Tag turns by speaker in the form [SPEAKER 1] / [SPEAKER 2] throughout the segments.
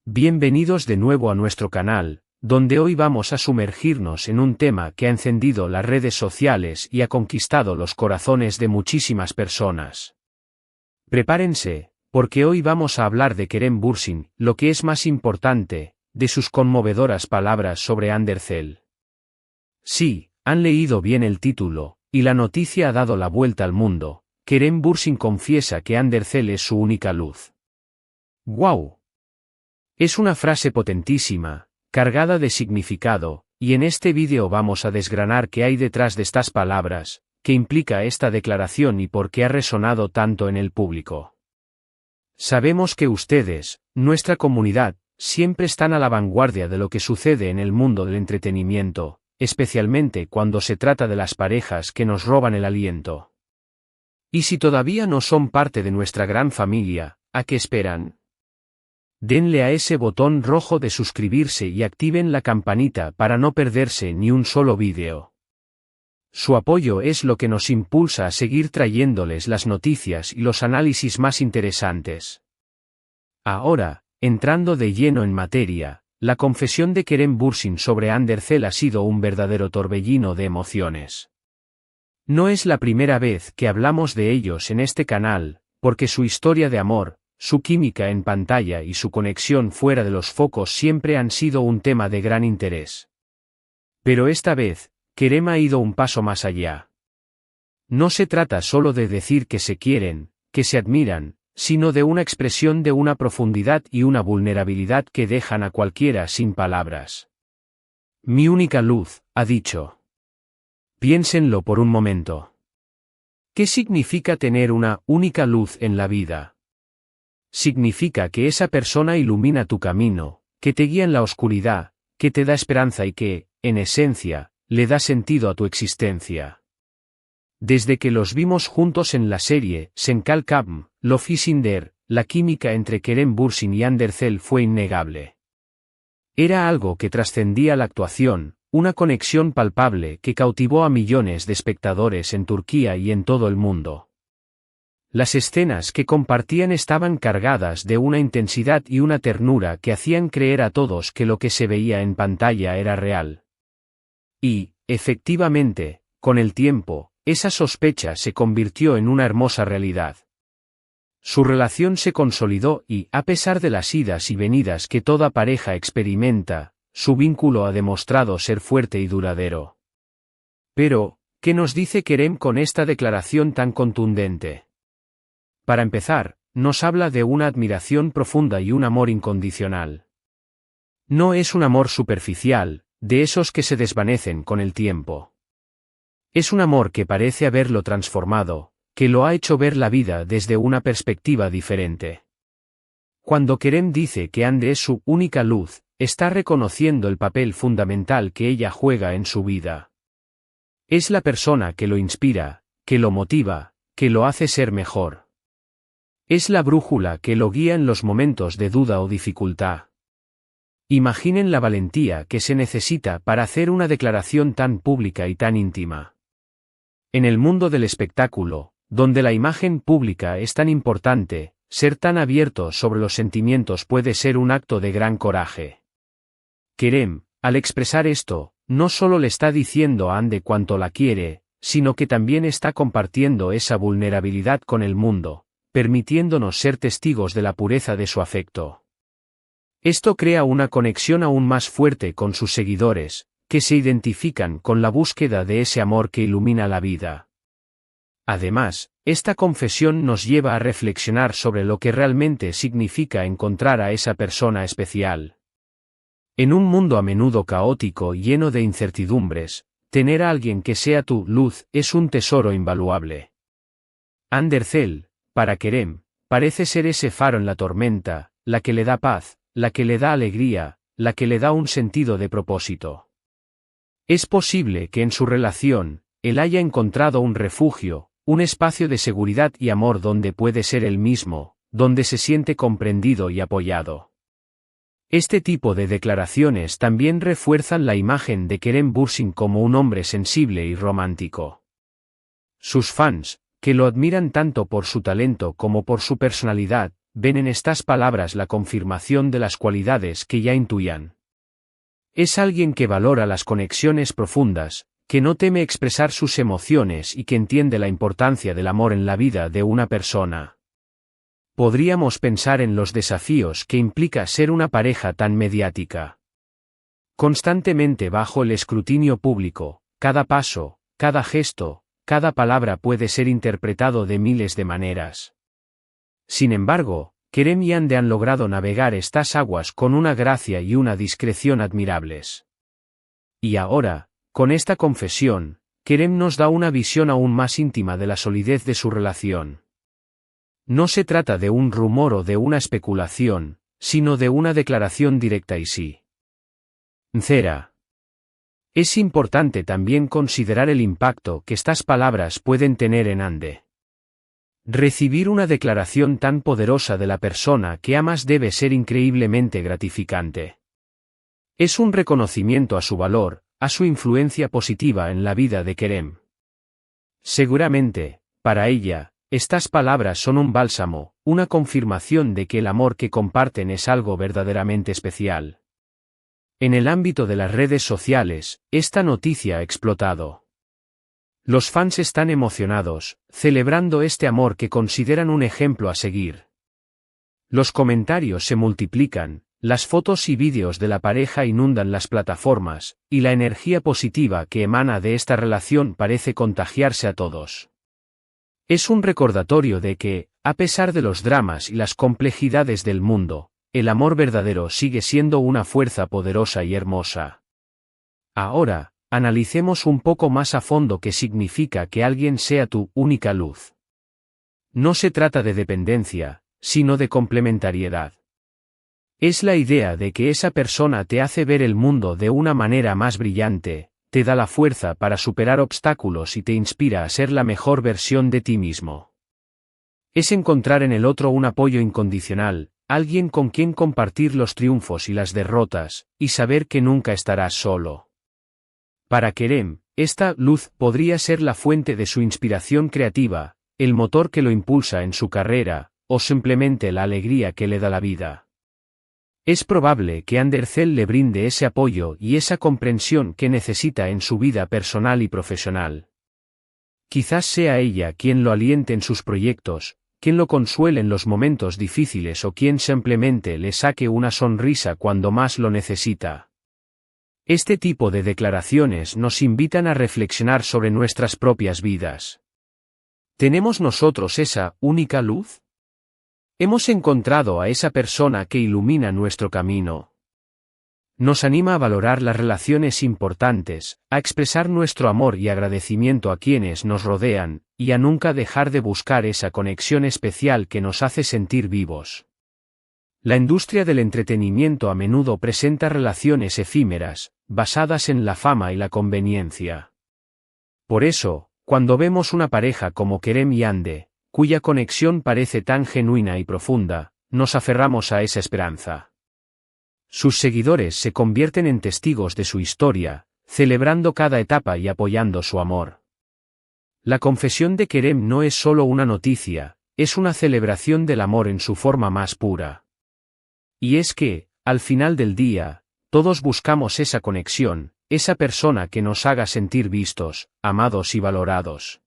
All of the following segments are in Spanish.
[SPEAKER 1] Bienvenidos de nuevo a nuestro canal, donde hoy vamos a sumergirnos en un tema que ha encendido las redes sociales y ha conquistado los corazones de muchísimas personas. Prepárense, porque hoy vamos a hablar de Kerem Bürsin, lo que es más importante, de sus conmovedoras palabras sobre Andercel. Sí, han leído bien el título, y la noticia ha dado la vuelta al mundo. Kerem Bürsin confiesa que Andercel es su única luz. ¡Guau! Es una frase potentísima, cargada de significado, y en este vídeo vamos a desgranar qué hay detrás de estas palabras, qué implica esta declaración y por qué ha resonado tanto en el público. Sabemos que ustedes, nuestra comunidad, siempre están a la vanguardia de lo que sucede en el mundo del entretenimiento, especialmente cuando se trata de las parejas que nos roban el aliento. Y si todavía no son parte de nuestra gran familia, ¿a qué esperan? Denle a ese botón rojo de suscribirse y activen la campanita para no perderse ni un solo vídeo. Su apoyo es lo que nos impulsa a seguir trayéndoles las noticias y los análisis más interesantes. Ahora, entrando de lleno en materia, la confesión de Kerem Bürsin sobre Andercel ha sido un verdadero torbellino de emociones. No es la primera vez que hablamos de ellos en este canal, porque su historia de amor, su química en pantalla y su conexión fuera de los focos siempre han sido un tema de gran interés. Pero esta vez, Kerem ha ido un paso más allá. No se trata solo de decir que se quieren, que se admiran, sino de una expresión de una profundidad y una vulnerabilidad que dejan a cualquiera sin palabras. Mi única luz, ha dicho. Piénsenlo por un momento. ¿Qué significa tener una única luz en la vida? Significa que esa persona ilumina tu camino, que te guía en la oscuridad, que te da esperanza y que, en esencia, le da sentido a tu existencia. Desde que los vimos juntos en la serie Senkal Kabm, Love is in there, la química entre Kerem Bürsin y Andercel fue innegable. Era algo que trascendía la actuación, una conexión palpable que cautivó a millones de espectadores en Turquía y en todo el mundo. Las escenas que compartían estaban cargadas de una intensidad y una ternura que hacían creer a todos que lo que se veía en pantalla era real. Y, efectivamente, con el tiempo, esa sospecha se convirtió en una hermosa realidad. Su relación se consolidó y, a pesar de las idas y venidas que toda pareja experimenta, su vínculo ha demostrado ser fuerte y duradero. Pero, ¿qué nos dice Kerem con esta declaración tan contundente? Para empezar, nos habla de una admiración profunda y un amor incondicional. No es un amor superficial, de esos que se desvanecen con el tiempo. Es un amor que parece haberlo transformado, que lo ha hecho ver la vida desde una perspectiva diferente. Cuando Kerem dice que Ande es su única luz, está reconociendo el papel fundamental que ella juega en su vida. Es la persona que lo inspira, que lo motiva, que lo hace ser mejor. Es la brújula que lo guía en los momentos de duda o dificultad. Imaginen la valentía que se necesita para hacer una declaración tan pública y tan íntima. En el mundo del espectáculo, donde la imagen pública es tan importante, ser tan abierto sobre los sentimientos puede ser un acto de gran coraje. Kerem, al expresar esto, no solo le está diciendo a Ande cuánto la quiere, sino que también está compartiendo esa vulnerabilidad con el mundo, permitiéndonos ser testigos de la pureza de su afecto. Esto crea una conexión aún más fuerte con sus seguidores, que se identifican con la búsqueda de ese amor que ilumina la vida. Además, esta confesión nos lleva a reflexionar sobre lo que realmente significa encontrar a esa persona especial. En un mundo a menudo caótico y lleno de incertidumbres, tener a alguien que sea tu luz es un tesoro invaluable. Andercel, para Kerem, parece ser ese faro en la tormenta, la que le da paz, la que le da alegría, la que le da un sentido de propósito. Es posible que en su relación, él haya encontrado un refugio, un espacio de seguridad y amor donde puede ser él mismo, donde se siente comprendido y apoyado. Este tipo de declaraciones también refuerzan la imagen de Kerem Bürsin como un hombre sensible y romántico. Sus fans, que lo admiran tanto por su talento como por su personalidad, ven en estas palabras la confirmación de las cualidades que ya intuían. Es alguien que valora las conexiones profundas, que no teme expresar sus emociones y que entiende la importancia del amor en la vida de una persona. Podríamos pensar en los desafíos que implica ser una pareja tan mediática. Constantemente bajo el escrutinio público, cada paso, cada gesto, cada palabra puede ser interpretado de miles de maneras. Sin embargo, Kerem y Hande han logrado navegar estas aguas con una gracia y una discreción admirables. Y ahora, con esta confesión, Kerem nos da una visión aún más íntima de la solidez de su relación. No se trata de un rumor o de una especulación, sino de una declaración directa y sincera. Es importante también considerar el impacto que estas palabras pueden tener en Hande. Recibir una declaración tan poderosa de la persona que amas debe ser increíblemente gratificante. Es un reconocimiento a su valor, a su influencia positiva en la vida de Kerem. Seguramente, para ella, estas palabras son un bálsamo, una confirmación de que el amor que comparten es algo verdaderamente especial. En el ámbito de las redes sociales, esta noticia ha explotado. Los fans están emocionados, celebrando este amor que consideran un ejemplo a seguir. Los comentarios se multiplican, las fotos y vídeos de la pareja inundan las plataformas, y la energía positiva que emana de esta relación parece contagiarse a todos. Es un recordatorio de que, a pesar de los dramas y las complejidades del mundo, el amor verdadero sigue siendo una fuerza poderosa y hermosa. Ahora, analicemos un poco más a fondo qué significa que alguien sea tu única luz. No se trata de dependencia, sino de complementariedad. Es la idea de que esa persona te hace ver el mundo de una manera más brillante, te da la fuerza para superar obstáculos y te inspira a ser la mejor versión de ti mismo. Es encontrar en el otro un apoyo incondicional, alguien con quien compartir los triunfos y las derrotas, y saber que nunca estarás solo. Para Kerem, esta luz podría ser la fuente de su inspiración creativa, el motor que lo impulsa en su carrera, o simplemente la alegría que le da la vida. Es probable que Andercel le brinde ese apoyo y esa comprensión que necesita en su vida personal y profesional. Quizás sea ella quien lo aliente en sus proyectos, quien lo consuele en los momentos difíciles o quien simplemente le saque una sonrisa cuando más lo necesita. Este tipo de declaraciones nos invitan a reflexionar sobre nuestras propias vidas. ¿Tenemos nosotros esa única luz? ¿Hemos encontrado a esa persona que ilumina nuestro camino? Nos anima a valorar las relaciones importantes, a expresar nuestro amor y agradecimiento a quienes nos rodean, y a nunca dejar de buscar esa conexión especial que nos hace sentir vivos. La industria del entretenimiento a menudo presenta relaciones efímeras, basadas en la fama y la conveniencia. Por eso, cuando vemos una pareja como Kerem y Hande, cuya conexión parece tan genuina y profunda, nos aferramos a esa esperanza. Sus seguidores se convierten en testigos de su historia, celebrando cada etapa y apoyando su amor. La confesión de Kerem no es solo una noticia, es una celebración del amor en su forma más pura. Y es que, al final del día, todos buscamos esa conexión, esa persona que nos haga sentir vistos, amados y valorados.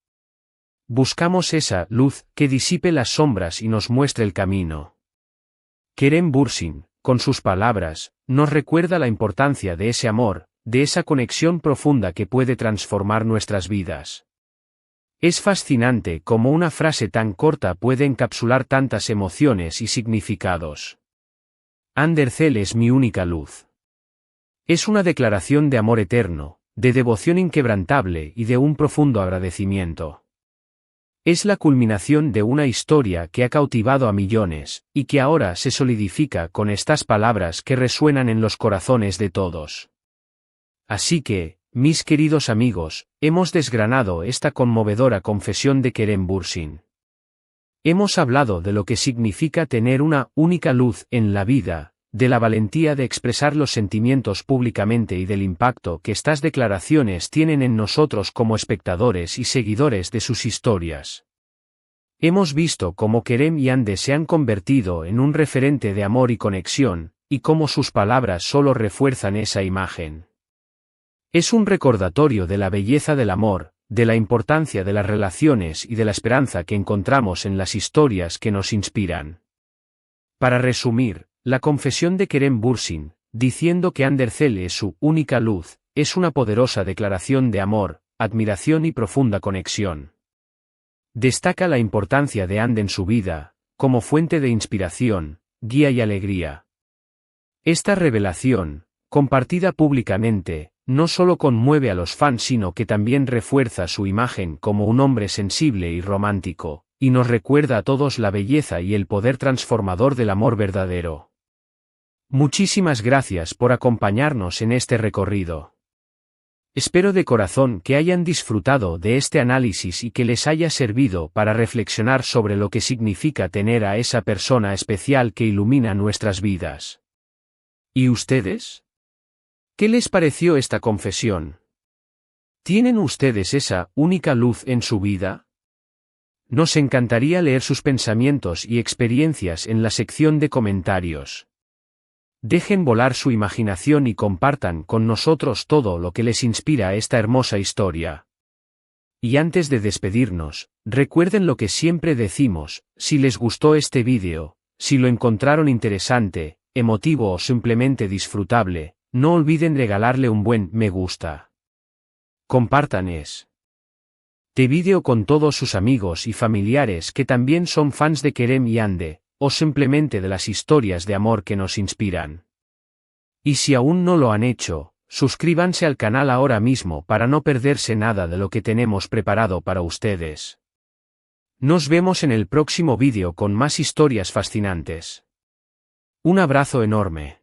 [SPEAKER 1] Buscamos esa luz que disipe las sombras y nos muestre el camino. Kerem Bürsin, con sus palabras, nos recuerda la importancia de ese amor, de esa conexión profunda que puede transformar nuestras vidas. Es fascinante cómo una frase tan corta puede encapsular tantas emociones y significados. Andercel es mi única luz. Es una declaración de amor eterno, de devoción inquebrantable y de un profundo agradecimiento. Es la culminación de una historia que ha cautivado a millones, y que ahora se solidifica con estas palabras que resuenan en los corazones de todos. Así que, mis queridos amigos, hemos desgranado esta conmovedora confesión de Kerem Bürsin. Hemos hablado de lo que significa tener una única luz en la vida, de la valentía de expresar los sentimientos públicamente y del impacto que estas declaraciones tienen en nosotros como espectadores y seguidores de sus historias. Hemos visto cómo Kerem y Ande se han convertido en un referente de amor y conexión, y cómo sus palabras solo refuerzan esa imagen. Es un recordatorio de la belleza del amor, de la importancia de las relaciones y de la esperanza que encontramos en las historias que nos inspiran. Para resumir, la confesión de Kerem Bürsin, diciendo que Andercel es su única luz, es una poderosa declaración de amor, admiración y profunda conexión. Destaca la importancia de Ande en su vida, como fuente de inspiración, guía y alegría. Esta revelación, compartida públicamente, no solo conmueve a los fans sino que también refuerza su imagen como un hombre sensible y romántico, y nos recuerda a todos la belleza y el poder transformador del amor verdadero. Muchísimas gracias por acompañarnos en este recorrido. Espero de corazón que hayan disfrutado de este análisis y que les haya servido para reflexionar sobre lo que significa tener a esa persona especial que ilumina nuestras vidas. ¿Y ustedes? ¿Qué les pareció esta confesión? ¿Tienen ustedes esa única luz en su vida? Nos encantaría leer sus pensamientos y experiencias en la sección de comentarios. Dejen volar su imaginación y compartan con nosotros todo lo que les inspira a esta hermosa historia. Y antes de despedirnos, recuerden lo que siempre decimos: si les gustó este vídeo, si lo encontraron interesante, emotivo o simplemente disfrutable, no olviden regalarle un buen me gusta. Compartan este vídeo con todos sus amigos y familiares que también son fans de Kerem y Ande, o simplemente de las historias de amor que nos inspiran. Y si aún no lo han hecho, suscríbanse al canal ahora mismo para no perderse nada de lo que tenemos preparado para ustedes. Nos vemos en el próximo vídeo con más historias fascinantes. Un abrazo enorme.